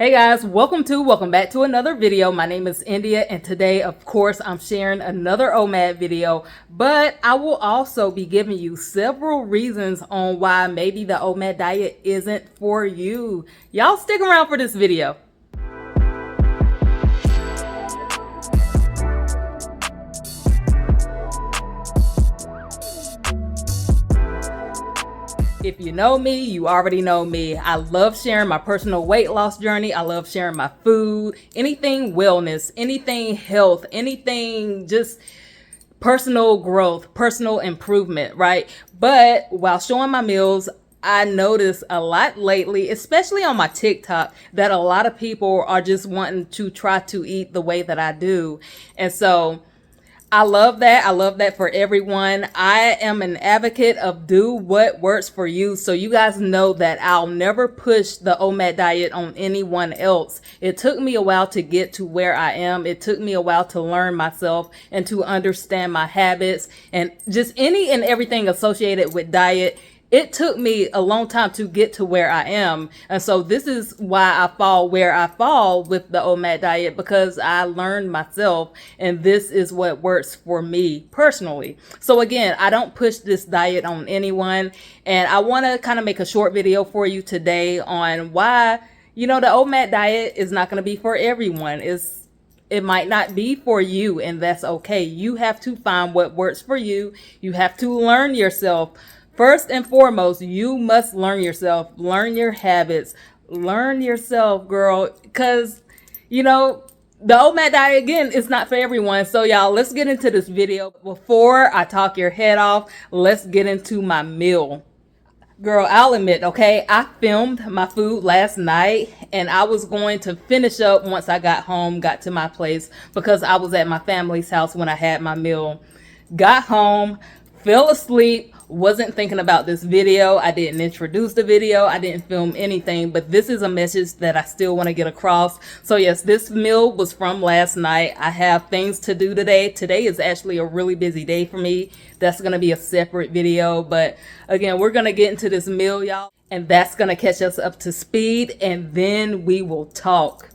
Hey guys, welcome back to another video. My name is India, and today of course I'm sharing another OMAD video, but I will also be giving you several reasons on why maybe the OMAD diet isn't for you. Y'all stick around for this video. If you know me, you already know me. I love sharing my personal weight loss journey. I love sharing my food, anything wellness, anything health, anything just personal growth, personal improvement, right? But while showing my meals, I noticed a lot lately, especially on my TikTok, that a lot of people are just wanting to try to eat the way that I do. And so I love that. I love that for everyone. I am an advocate of do what works for you. So you guys know that I'll never push the OMAD diet on anyone else. It took me a while to get to where I am. It took me a while to learn myself and to understand my habits and just any and everything associated with diet. It took me a long time to get to where I am. And so this is why I fall where I fall with the OMAD diet, because I learned myself and this is what works for me personally. So again, I don't push this diet on anyone. And I want to kind of make a short video for you today on why, the OMAD diet is not going to be for everyone. It might not be for you, and that's okay. You have to find what works for you. You have to learn yourself. First and foremost, you must learn yourself, learn your habits, learn yourself, girl, because, the OMAD diet, again, is not for everyone. So, y'all, let's get into this video. Before I talk your head off, let's get into my meal. Girl, I'll admit, okay, I filmed my food last night, and I was going to finish up once I got home, got to my place, because I was at my family's house when I had my meal. Got home, fell asleep. Wasn't thinking about this video. I didn't introduce the video. I didn't film anything, but this is a message that I still want to get across. So yes, this meal was from last night. I have things to do today. Today is actually a really busy day for me. That's going to be a separate video, but again, we're going to get into this meal, y'all, and that's going to catch us up to speed, and then we will talk.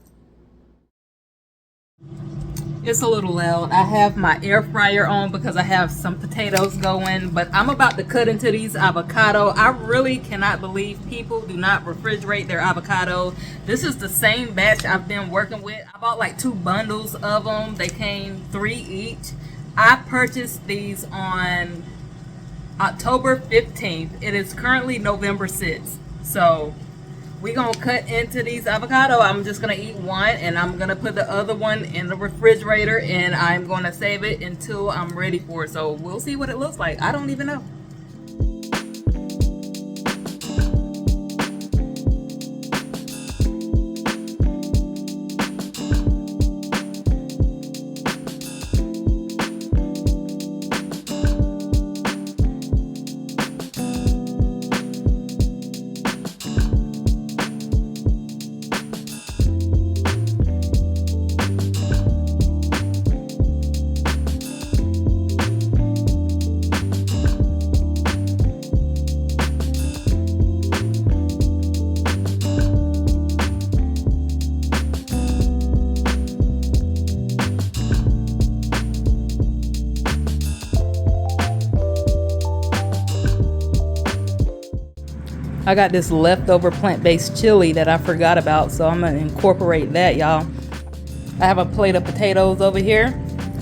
It's a little loud. I have my air fryer on because I have some potatoes going, but I'm about to cut into these avocado. I really cannot believe people do not refrigerate their avocado. This is the same batch I've been working with. I bought like 2 bundles of them. They came 3 each. I purchased these on October 15th. It is currently November 6th. So we're going to cut into these avocado. I'm just going to eat one, and I'm going to put the other one in the refrigerator, and I'm going to save it until I'm ready for it. So we'll see what it looks like. I don't even know. I got this leftover plant-based chili that I forgot about, so I'm gonna incorporate that, y'all. I have a plate of potatoes over here.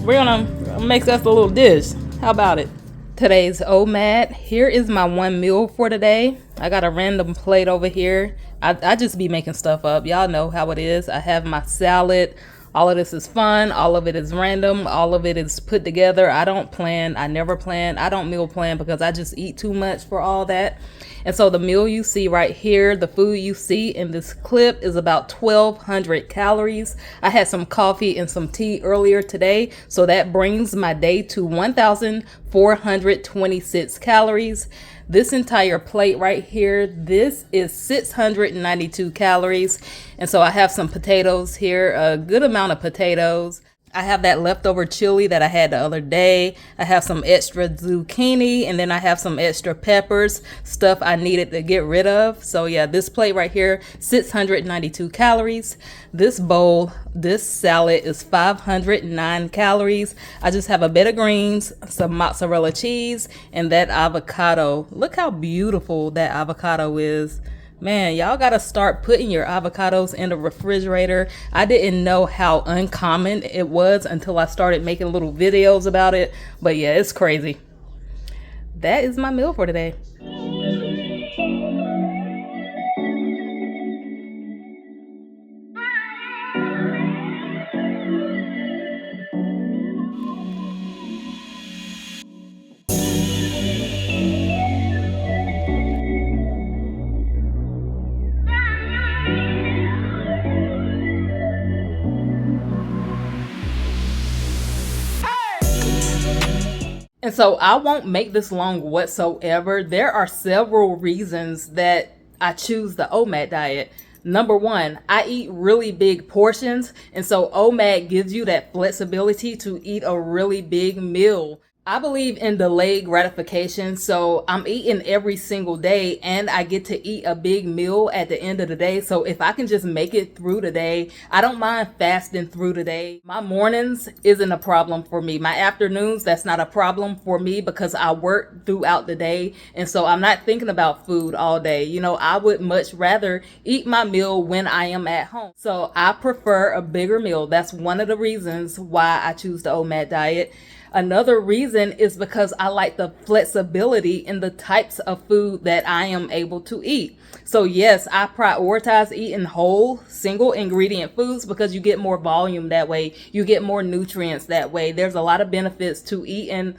We're gonna make us a little dish. How about it? Today's OMAD. Here is my one meal for today. I got a random plate over here. I just be making stuff up. Y'all know how it is. I have my salad. All of this is fun. All of it is random. All of it is put together. I don't plan. I never plan. I don't meal plan because I just eat too much for all that. And so the meal you see right here, the food you see in this clip, is about 1,200 calories. I had some coffee and some tea earlier today, so that brings my day to 1,426 calories. This entire plate right here, this is 692 calories. And so I have some potatoes here, a good amount of potatoes. I have that leftover chili that I had the other day. I have some extra zucchini, and then I have some extra peppers, stuff I needed to get rid of. So yeah, this plate right here, 692 calories. This bowl, this salad is 509 calories. I just have a bit of greens, some mozzarella cheese, and that avocado. Look how beautiful that avocado is. Man, y'all gotta start putting your avocados in the refrigerator. I didn't know how uncommon it was until I started making little videos about it. But yeah, it's crazy. That is my meal for today. And so I won't make this long whatsoever. There are several reasons that I choose the OMAD diet. Number one, I eat really big portions. And so OMAD gives you that flexibility to eat a really big meal. I believe in delayed gratification, so I'm eating every single day and I get to eat a big meal at the end of the day. So if I can just make it through the day, I don't mind fasting through the day. My mornings isn't a problem for me. My afternoons, that's not a problem for me because I work throughout the day. And so I'm not thinking about food all day. You know, I would much rather eat my meal when I am at home. So I prefer a bigger meal. That's one of the reasons why I choose the OMAD diet. Another reason is because I like the flexibility in the types of food that I am able to eat. So yes, I prioritize eating whole, single ingredient foods because you get more volume that way. You get more nutrients that way. There's a lot of benefits to eating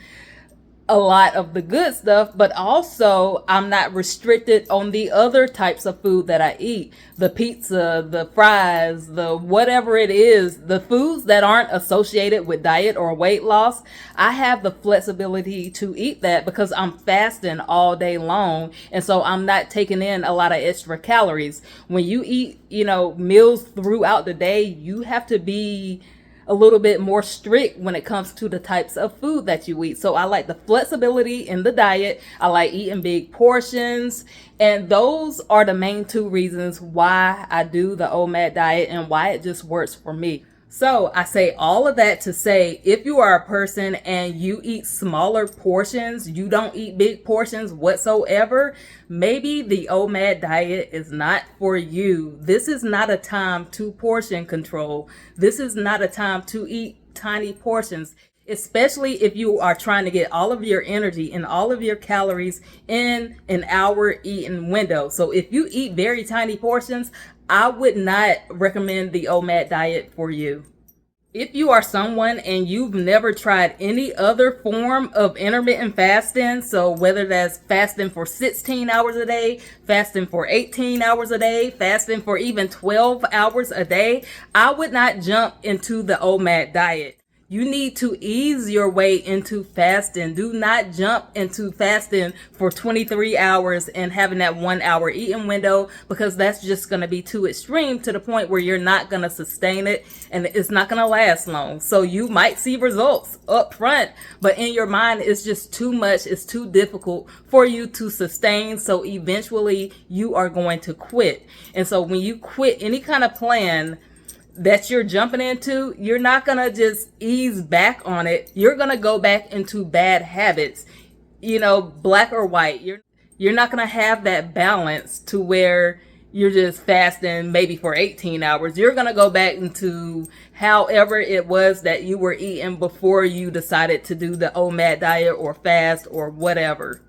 a lot of the good stuff, but also I'm not restricted on the other types of food that I eat. The pizza, the fries, the whatever it is, the foods that aren't associated with diet or weight loss, I have the flexibility to eat that because I'm fasting all day long. And so I'm not taking in a lot of extra calories. When you eat, meals throughout the day, you have to be a little bit more strict when it comes to the types of food that you eat. So I like the flexibility in the diet. I like eating big portions. And those are the main two reasons why I do the OMAD diet and why it just works for me. So I say all of that to say, if you are a person and you eat smaller portions, you don't eat big portions whatsoever, maybe the OMAD diet is not for you. This is not a time to portion control. This is not a time to eat tiny portions, especially if you are trying to get all of your energy and all of your calories in an hour eating window. So if you eat very tiny portions, I would not recommend the OMAD diet for you. If you are someone and you've never tried any other form of intermittent fasting, so whether that's fasting for 16 hours a day, fasting for 18 hours a day, fasting for even 12 hours a day, I would not jump into the OMAD diet. You need to ease your way into fasting. Do not jump into fasting for 23 hours and having that 1 hour eating window, because that's just going to be too extreme to the point where you're not going to sustain it and it's not going to last long. So you might see results up front, but in your mind, it's just too much. It's too difficult for you to sustain. So eventually you are going to quit. And so when you quit any kind of plan that you're jumping into, you're not going to just ease back on it. You're going to go back into bad habits, black or white. You're not going to have that balance to where you're just fasting maybe for 18 hours. You're going to go back into however it was that you were eating before you decided to do the OMAD diet or fast or whatever.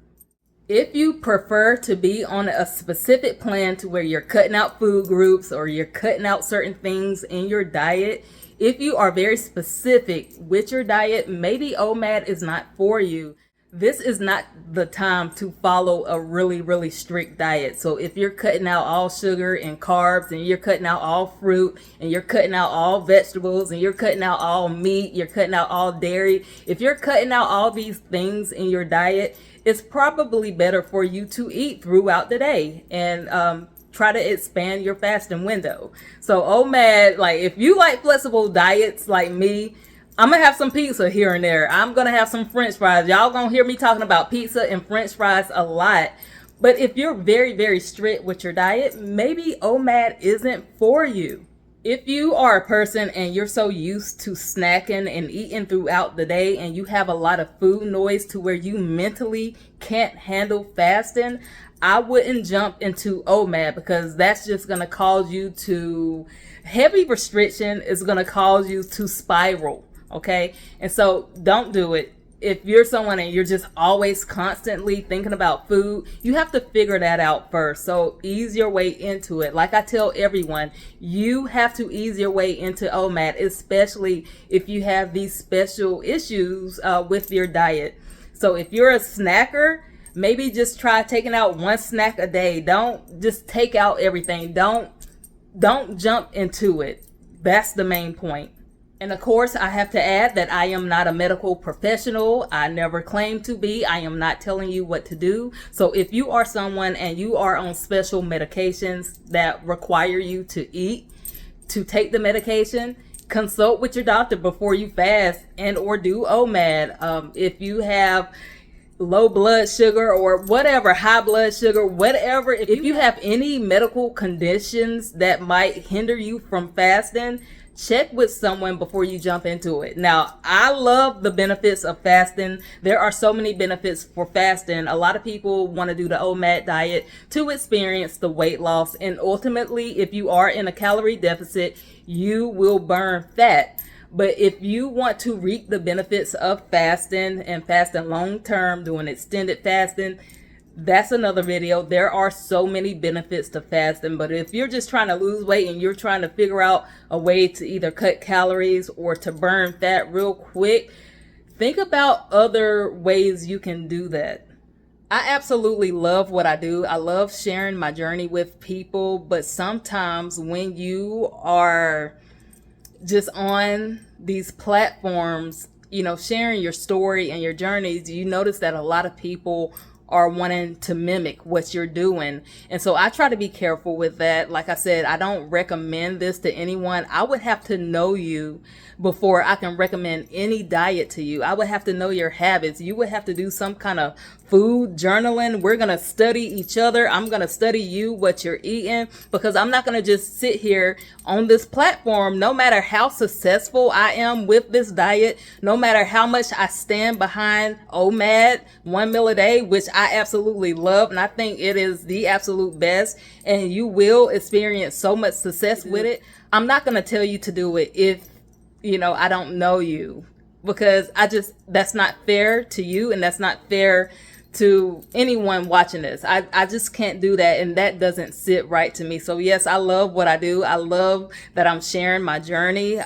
If you prefer to be on a specific plan to where you're cutting out food groups or you're cutting out certain things in your diet, if you are very specific with your diet, maybe OMAD is not for you. This is not the time to follow a really, really strict diet. So if you're cutting out all sugar and carbs, and you're cutting out all fruit, and you're cutting out all vegetables, and you're cutting out all meat, you're cutting out all dairy, if you're cutting out all these things in your diet, it's probably better for you to eat throughout the day and try to expand your fasting window. So OMAD, like if you like flexible diets like me, I'm gonna have some pizza here and there. I'm gonna have some French fries. Y'all gonna hear me talking about pizza and French fries a lot. But if you're very, very strict with your diet, maybe OMAD isn't for you. If you are a person and you're so used to snacking and eating throughout the day and you have a lot of food noise to where you mentally can't handle fasting, I wouldn't jump into OMAD, because that's just going to cause you to, heavy restriction is going to cause you to spiral. Okay. And so don't do it. If you're someone and you're just always constantly thinking about food, you have to figure that out first. So ease your way into it. Like I tell everyone, you have to ease your way into OMAD, especially if you have these special issues with your diet. So if you're a snacker, maybe just try taking out one snack a day. Don't just take out everything. Don't jump into it. That's the main point. And of course, I have to add that I am not a medical professional. I never claim to be. I am not telling you what to do. So if you are someone and you are on special medications that require you to eat, to take the medication, consult with your doctor before you fast and or do OMAD. If you have low blood sugar or whatever, high blood sugar, whatever, if you have any medical conditions that might hinder you from fasting, check with someone before you jump into it. Now, I love the benefits of fasting. There are so many benefits for fasting. A lot of people want to do the OMAD diet to experience the weight loss. And ultimately, if you are in a calorie deficit, you will burn fat. But if you want to reap the benefits of fasting and fasting long term, doing extended fasting, that's another video. There are so many benefits to fasting, but if you're just trying to lose weight and you're trying to figure out a way to either cut calories or to burn fat real quick, think about other ways you can do that. I absolutely love what I do. I love sharing my journey with people, but sometimes when you are just on these platforms, sharing your story and your journeys, you notice that a lot of people are wanting to mimic what you're doing. And so I try to be careful with that. Like I said, I don't recommend this to anyone. I would have to know you before I can recommend any diet to you. I would have to know your habits. You would have to do some kind of food journaling. We're going to study each other. I'm going to study you, what you're eating, because I'm not going to just sit here on this platform, no matter how successful I am with this diet, no matter how much I stand behind OMAD, 1 meal a day, which I absolutely love. And I think it is the absolute best. And you will experience so much success with it. I'm not going to tell you to do it if I don't know you, because that's not fair to you, and that's not fair to anyone watching this. I just can't do that, and that doesn't sit right to me. So yes, I love what I do. I love that I'm sharing my journey.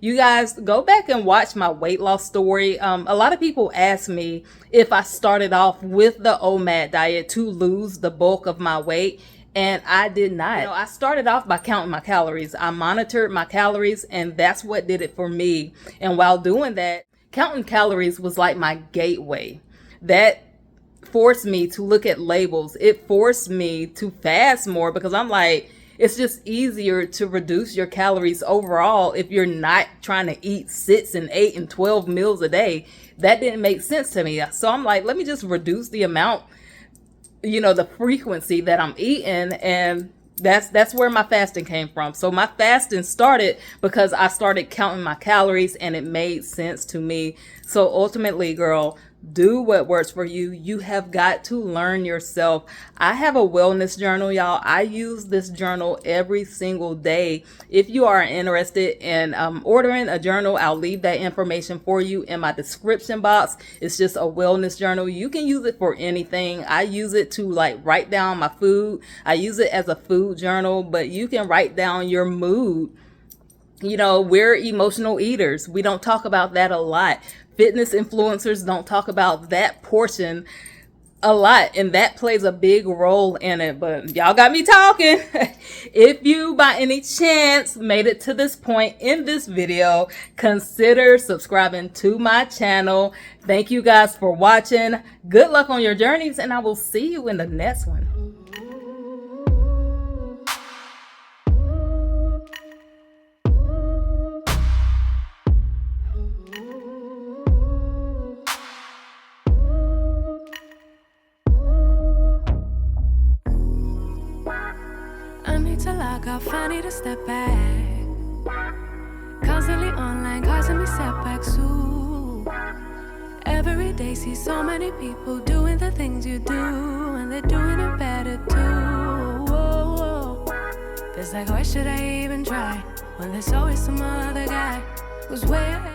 You guys go back and watch my weight loss story. A lot of people ask me if I started off with the OMAD diet to lose the bulk of my weight. And I did not. I started off by counting my calories. I monitored my calories, and that's what did it for me. And while doing that, counting calories was like my gateway. That forced me to look at labels. It forced me to fast more, because I'm like, it's just easier to reduce your calories overall if you're not trying to eat 6 and 8 and 12 meals a day. That didn't make sense to me. So I'm like, let me just reduce the amount, the frequency that I'm eating. And that's where my fasting came from. So my fasting started because I started counting my calories, and it made sense to me. So ultimately, girl, do what works for you. You have got to learn yourself. I have a wellness journal, y'all. I use this journal every single day. If you are interested in ordering a journal, I'll leave that information for you in my description box. It's just a wellness journal. You can use it for anything. I use it to write down my food. I use it as a food journal, but you can write down your mood. We're emotional eaters. We don't talk about that a lot. Fitness influencers don't talk about that portion a lot, and that plays a big role in it. But y'all got me talking. If you by any chance made it to this point in this video, consider subscribing to my channel. Thank you guys for watching. Good luck on your journeys, and I will see you in the next one. need to step back. Constantly online, causing me setbacks too. Every day see so many people doing the things you do, and they're doing it better too. Whoa, whoa. Feels like, why should I even try when there's always some other guy who's way ahead.